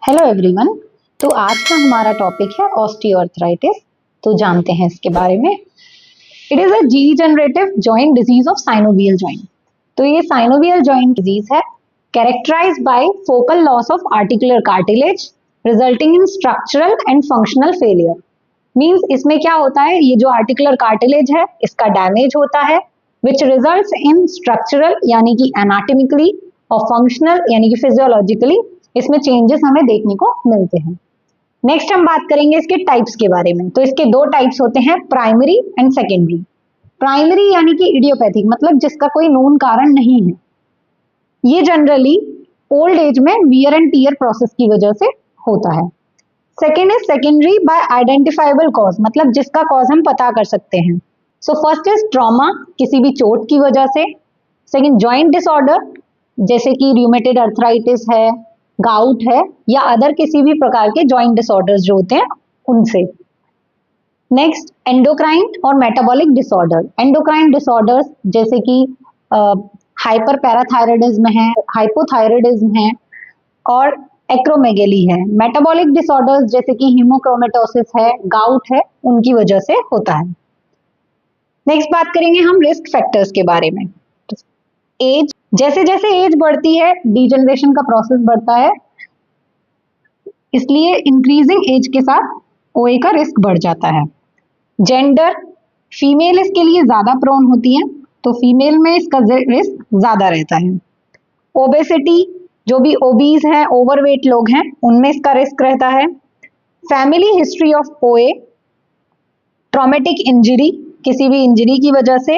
Hello everyone. तो आज का हमारा टॉपिक है ऑस्टियोआर्थराइटिस। तो जानते हैं इसके बारे में। It is a degenerative joint disease of synovial joint. तो ये साइनोवियल जॉइंट डिजीज है characterised by focal loss of articular cartilage resulting in structural and functional failure. Means इसमें क्या होता है, ये जो आर्टिकुलर कार्टिलेज है इसका डैमेज होता है विच रिजल्ट्स इन स्ट्रक्चरल यानी कि एनाटॉमिकली और फंक्शनल यानी कि फिजियोलॉजिकली इसमें चेंजेस हमें देखने को मिलते हैं। नेक्स्ट हम बात करेंगे इसके टाइप्स के बारे में। तो इसके दो टाइप्स होते हैं, प्राइमरी एंड सेकेंडरी। प्राइमरी यानी कि इडियोपैथिक, मतलब जिसका कोई नोन कारण नहीं है। ये जनरली ओल्ड एज में वियर एंड टीयर प्रोसेस की वजह से होता है। Second is secondary by identifiable cause, मतलब जिसका कॉज हम पता कर सकते हैं। सो फर्स्ट इज ट्रॉमा, किसी भी चोट की वजह से। सेकेंड जॉइंट डिसऑर्डर, जैसे कि रूमेटॉइड अर्थराइटिस है, गाउट है, या अदर किसी भी प्रकार के जॉइंट डिसऑर्डर्स जो होते हैं उनसे। नेक्स्ट एंडोक्राइन और मेटाबॉलिक डिसऑर्डर। एंडोक्राइन डिसऑर्डर्स जैसे कि हाइपर पैराथायराइडिज्म है, हाइपोथायराइडिज्म है और एक्रोमेगेली है। मेटाबॉलिक डिसऑर्डर्स जैसे कि हीमोक्रोमेटोसिस है, गाउट है, उनकी वजह से होता है। नेक्स्ट बात करेंगे हम रिस्क फैक्टर्स के बारे में। एज, जैसे जैसे एज बढ़ती है डीजनरेशन का प्रोसेस बढ़ता है, इसलिए इंक्रीजिंग एज के साथ ओए का रिस्क बढ़ जाता है। जेंडर, फीमेल इसके लिए ज्यादा प्रोन होती है, तो फीमेल में इसका रिस्क ज्यादा रहता है। ओबेसिटी, जो भी ओबीज हैं, ओवरवेट लोग हैं, उनमें इसका रिस्क रहता है। फैमिली हिस्ट्री ऑफ ओए, ट्रॉमेटिक इंजरी, किसी भी इंजरी की वजह से,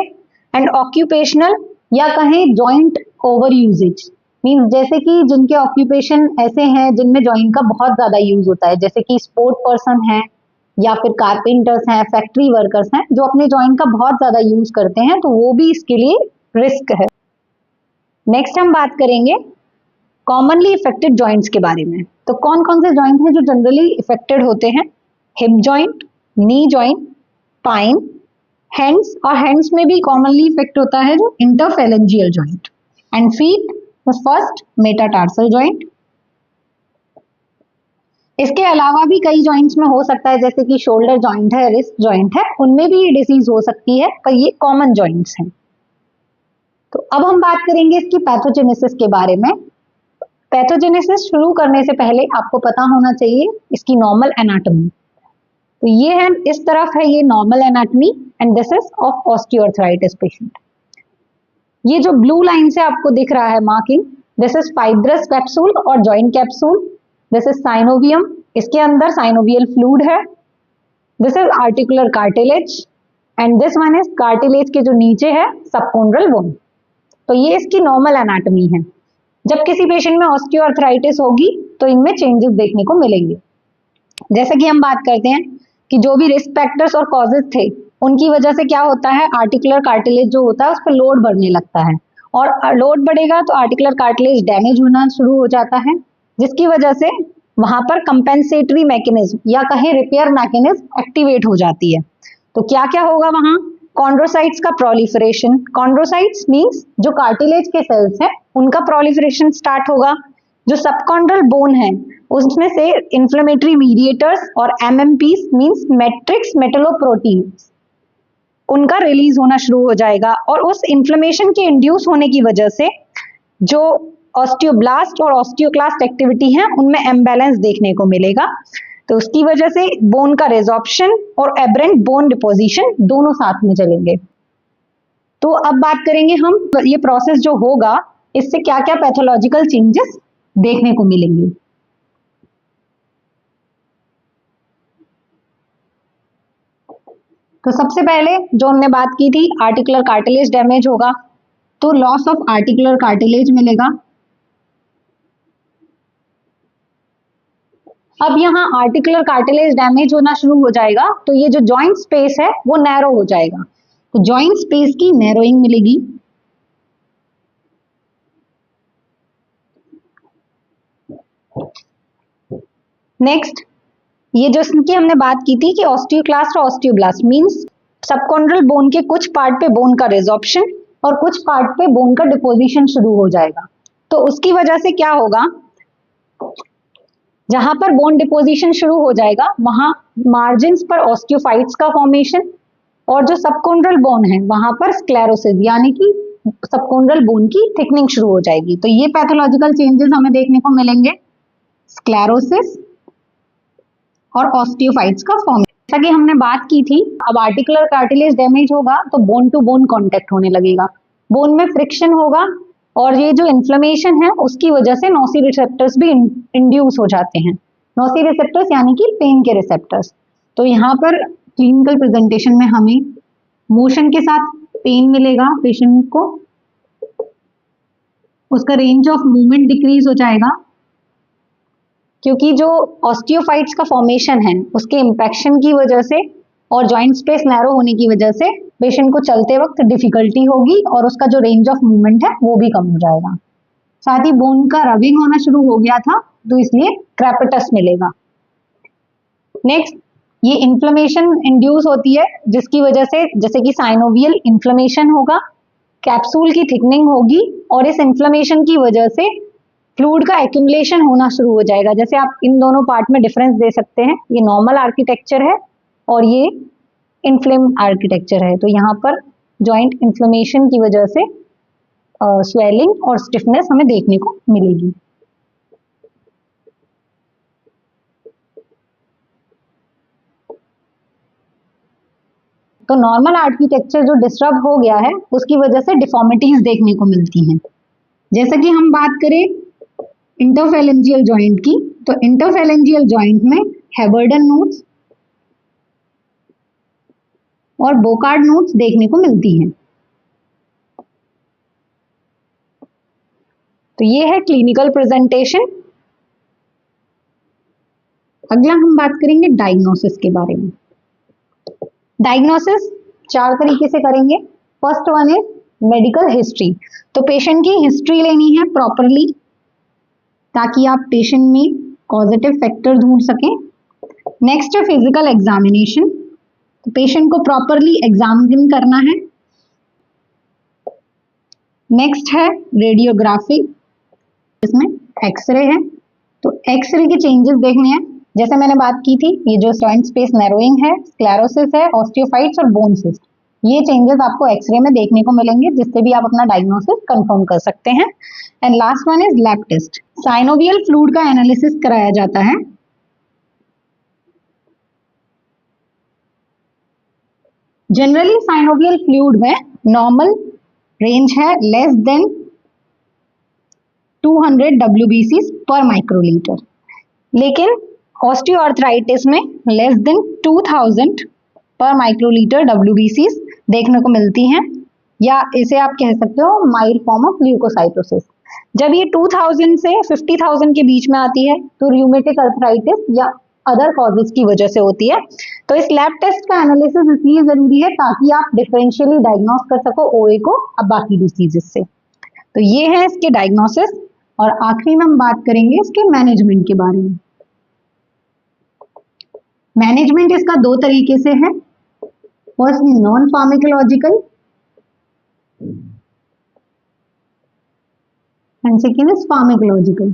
एंड ऑक्यूपेशनल या कहें जॉइंट ओवर यूजेज। मीन्स जैसे कि जिनके ऑक्यूपेशन ऐसे हैं जिनमें जॉइंट का बहुत ज्यादा यूज होता है, जैसे कि स्पोर्ट पर्सन है या फिर कारपेंटर्स हैं, फैक्ट्री वर्कर्स हैं, जो अपने जॉइंट का बहुत ज्यादा यूज करते हैं, तो वो भी इसके लिए रिस्क है। नेक्स्ट हम बात करेंगे कॉमनली इफेक्टेड जॉइंट्स के बारे में। तो कौन कौन से जॉइंट हैं जो जनरली इफेक्टेड होते हैं? Hip joint, knee joint, spine, hands, और हैंड्स में भी कॉमनली इफेक्ट होता है जो interphalangeal joint, and feet first metatarsal joint. इसके अलावा भी कई जॉइंट्स में हो सकता है, जैसे कि शोल्डर जॉइंट है, रिस्ट जॉइंट है, उनमें भी ये डिसीज हो सकती है, पर ये कॉमन जॉइंट्स हैं। तो अब हम बात करेंगे इसकी पैथोजेनेसिस के बारे में। पैथोजेनेसिस शुरू करने से पहले आपको पता होना चाहिए इसकी नॉर्मल एनाटॉमी। तो ये है, इस तरफ है ये normal anatomy, and this is of osteoarthritis patient. ये जो ब्लू लाइन से आपको दिख रहा है marking, this is fibrous capsule और जॉइंट कैप्सूल। दिस इज साइनोवियम, इसके अंदर साइनोवियल फ्लूइड है। This is articular cartilage, and this one is cartilage के जो नीचे है सबकोंड्रल बोन। तो ये इसकी नॉर्मल एनाटॉमी है। जब किसी पेशेंट में ऑस्टियोआर्थराइटिस होगी तो इनमें चेंजेस देखने को मिलेंगे। जैसे कि हम बात करते हैं कि जो भी रिस्क फैक्टर्स और कॉजेज थे उनकी वजह से क्या होता है, आर्टिकुलर कार्टिलेज जो होता है उस पर लोड बढ़ने लगता है, और लोड बढ़ेगा तो आर्टिकुलर कार्टिलेज डैमेज होना शुरू हो जाता है, जिसकी वजह से वहां पर कंपेंसेटरी मैकेनिज्म या कहें रिपेयर मैकेनिज्म एक्टिवेट हो जाती है। तो क्या क्या होगा वहां? कॉन्ड्रोसाइट्स का प्रोलिफरेशन। कॉन्ड्रोसाइट्स मींस जो कार्टिलेज के सेल्स हैं उनका प्रोलिफरेशन स्टार्ट होगा। जो सबकॉन्ड्रल बोन है उसमें से इंफ्लेमेटरी मीडिएटर्स और एमएमपीस मींस मैट्रिक्स मेटलोप्रोटीन्स, उनका रिलीज होना शुरू हो जाएगा, और उस इन्फ्लेमेशन के इंड्यूस होने की वजह से जो ऑस्टियोब्लास्ट और ऑस्टियोक्लास्ट एक्टिविटी है उनमें एम्बैलेंस देखने को मिलेगा। तो उसकी वजह से बोन का रेजॉर्प्शन और एब्रेंट बोन डिपोजिशन दोनों साथ में चलेंगे। तो अब बात करेंगे हम ये प्रोसेस जो होगा इससे क्या क्या पैथोलॉजिकल चेंजेस देखने को मिलेंगे। तो सबसे पहले जो हमने बात की थी, आर्टिकुलर कार्टिलेज डैमेज होगा, तो लॉस ऑफ आर्टिकुलर कार्टिलेज मिलेगा। अब यहाँ आर्टिकुलर कार्टिलेज डैमेज होना शुरू हो जाएगा तो ये जो जॉइंट स्पेस है वो नैरो हो जाएगा, तो जॉइंट स्पेस की नैरोइंग मिलेगी। नेक्स्ट, ये जो इसकी हमने बात की थी कि ऑस्टियोक्लास्ट और ऑस्टियोब्लास्ट मींस सबकॉन्ड्रल बोन के कुछ पार्ट पे बोन का रिजॉर्प्शन और कुछ पार्ट पे बोन का डिपोजिशन शुरू हो जाएगा। तो उसकी वजह से क्या होगा, जहां पर बोन डिपोजिशन शुरू हो जाएगा वहां मार्जिन्स पर ऑस्टियोफाइट्स का फॉर्मेशन, और जो सबकोंड्रल बोन है वहां पर स्क्लेरोसिस यानी कि सबकोंड्रल बोन की थिकनिंग शुरू हो जाएगी। तो ये पैथोलॉजिकल चेंजेस हमें देखने को मिलेंगे, स्क्लेरोसिस और ऑस्टियोफाइट्स का फॉर्मेशन। जैसा कि हमने बात की थी, अब आर्टिकुलर कार्टिलेज डैमेज होगा तो बोन टू बोन कांटेक्ट होने लगेगा, बोन में फ्रिक्शन होगा, और ये जो इन्फ्लेमेशन है उसकी वजह से नोसी रिसेप्टर्स भी इंड्यूस हो जाते हैं। नोसी रिसेप्टर्स यानी कि पेन के रिसेप्टर्स। तो यहाँ पर क्लिनिकल प्रेजेंटेशन में हमें मोशन के साथ पेन मिलेगा पेशेंट को, उसका रेंज ऑफ मूवमेंट डिक्रीज हो जाएगा, क्योंकि जो ऑस्टियोफाइट्स का फॉर्मेशन है उसके इंपैक्शन की वजह से और जॉइंट स्पेस नैरो होने की वजह से पेशेंट को चलते वक्त डिफिकल्टी होगी और उसका जो रेंज ऑफ मूवमेंट है वो भी कम हो जाएगा। साथ ही बोन का रबिंग होना शुरू हो गया था तो इसलिए क्रैपिटस मिलेगा। नेक्स्ट, ये इन्फ्लेमेशन इंड्यूस होती है जिसकी वजह से जैसे कि साइनोवियल इन्फ्लेमेशन होगा, कैप्सूल की थिकनिंग होगी, और इस इन्फ्लेमेशन की वजह से फ्लूइड का एक्यूमुलेशन होना शुरू हो जाएगा। जैसे आप इन दोनों पार्ट में डिफरेंस दे सकते हैं, ये नॉर्मल आर्किटेक्चर है और ये इन्फ्लेम आर्किटेक्चर है। तो यहाँ पर जॉइंट इन्फ्लेमेशन की वजह से स्वेलिंग और स्टिफनेस हमें देखने को मिलेगी। तो नॉर्मल आर्किटेक्चर जो डिस्टर्ब हो गया है उसकी वजह से डिफॉर्मिटीज देखने को मिलती हैं। जैसा कि हम बात करें इंटरफेलेंजियल जॉइंट की, तो इंटरफेलेंजियल जॉइंट में हेबर्डन नोट्स और बोकार्ड नोट्स देखने को मिलती हैं। तो ये है क्लिनिकल प्रेजेंटेशन। अगला हम बात करेंगे डायग्नोसिस के बारे में। डायग्नोसिस 4 तरीके से करेंगे। First one is medical history. तो पेशेंट की हिस्ट्री लेनी है प्रॉपरली ताकि आप पेशेंट में कॉजेटिव फैक्टर ढूंढ सकें। नेक्स्ट है फिजिकल एग्जामिनेशन, तो पेशेंट को प्रॉपरली एग्जामिन करना है। नेक्स्ट है रेडियोग्राफी, इसमें एक्सरे है, तो एक्सरे के चेंजेस देखने हैं। जैसे मैंने बात की थी, ये जो जॉइंट स्पेस नैरोइंग है, स्क्लेरोसिस है, ऑस्टियोफाइट्स और बोन सिस्ट, ये चेंजेस आपको एक्सरे में देखने को मिलेंगे जिससे भी आप अपना डायग्नोसिस कंफर्म कर सकते हैं। And last one is lab test. Synovial fluid का एनालिसिस कराया जाता है। जनरली साइनोवियल फ्लूइड में नॉर्मल रेंज है less than 200 WBC per microlitre, लेकिन ऑस्टियोआर्थराइटिस में less than 2000 per microlitre WBC देखने को मिलती हैं, या इसे आप कह सकते हो माइल्ड फॉर्म ऑफ ल्यूकोसाइटोसिस। जब ये 2000 से 50,000 के बीच में आती है तो रियूमेटिक अर्थराइटिस या अदर कॉजेज की वजह से होती है। तो इस लैब टेस्ट का एनालिसिस इसलिए जरूरी है ताकि आप डिफरेंशियली डायग्नोस कर सको ओए को अब बाकी डिसीजेस से। तो ये है इसके डायग्नोसिस, और आखिरी में हम बात करेंगे इसके मैनेजमेंट के बारे में। मैनेजमेंट इसका 2 तरीके से है। First non pharmacological and second is pharmacological.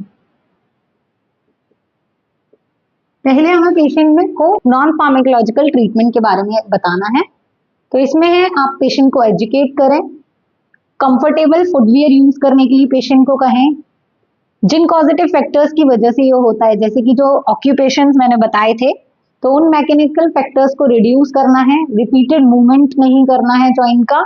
पहले हमें पेशेंट में को नॉन फार्माकोलॉजिकल ट्रीटमेंट के बारे में बताना है। तो इसमें है आप पेशेंट को एजुकेट करें, कंफर्टेबल फुटवियर यूज करने के लिए पेशेंट को कहें, जिन पॉजिटिव फैक्टर्स की वजह से ये होता है जैसे कि जो ऑक्यूपेशंस मैंने बताए थे, तो उन मैकेनिकल फैक्टर्स को रिड्यूस करना है, रिपीटेड मूवमेंट नहीं करना है जॉइंट का।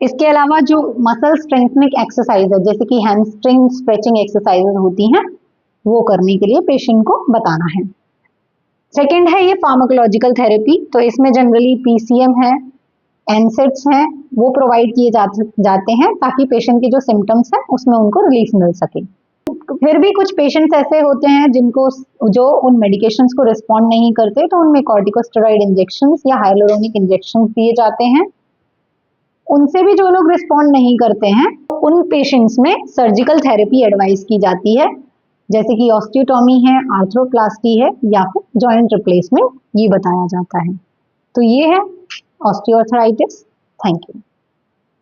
इसके अलावा जो मसल स्ट्रेंथनिंग एक्सरसाइज है जैसे कि हैमस्ट्रिंग स्ट्रेचिंग एक्सरसाइजेज होती हैं वो करने के लिए पेशेंट को बताना है। सेकेंड है ये फार्माकोलॉजिकल थेरेपी, तो इसमें जनरली PCM है, एनसेट्स हैं, वो प्रोवाइड किए जाते हैं ताकि पेशेंट के जो सिम्टम्स हैं उसमें उनको रिलीफ मिल सके। फिर भी कुछ पेशेंट्स ऐसे होते हैं जिनको जो उन मेडिकेशंस को रिस्पॉन्ड नहीं करते, तो उनमें कॉर्टिकोस्टेरॉइड इंजेक्शंस या हाइलोरोनिक इंजेक्शंस दिए जाते हैं। उनसे भी जो लोग रिस्पॉन्ड नहीं करते हैं उन पेशेंट्स में सर्जिकल थेरेपी एडवाइस की जाती है, जैसे कि ऑस्टियोटॉमी है, आर्थ्रोप्लास्टी है या फिर जॉइंट रिप्लेसमेंट, ये बताया जाता है। तो ये है ऑस्टियोआर्थराइटिस। Thank you.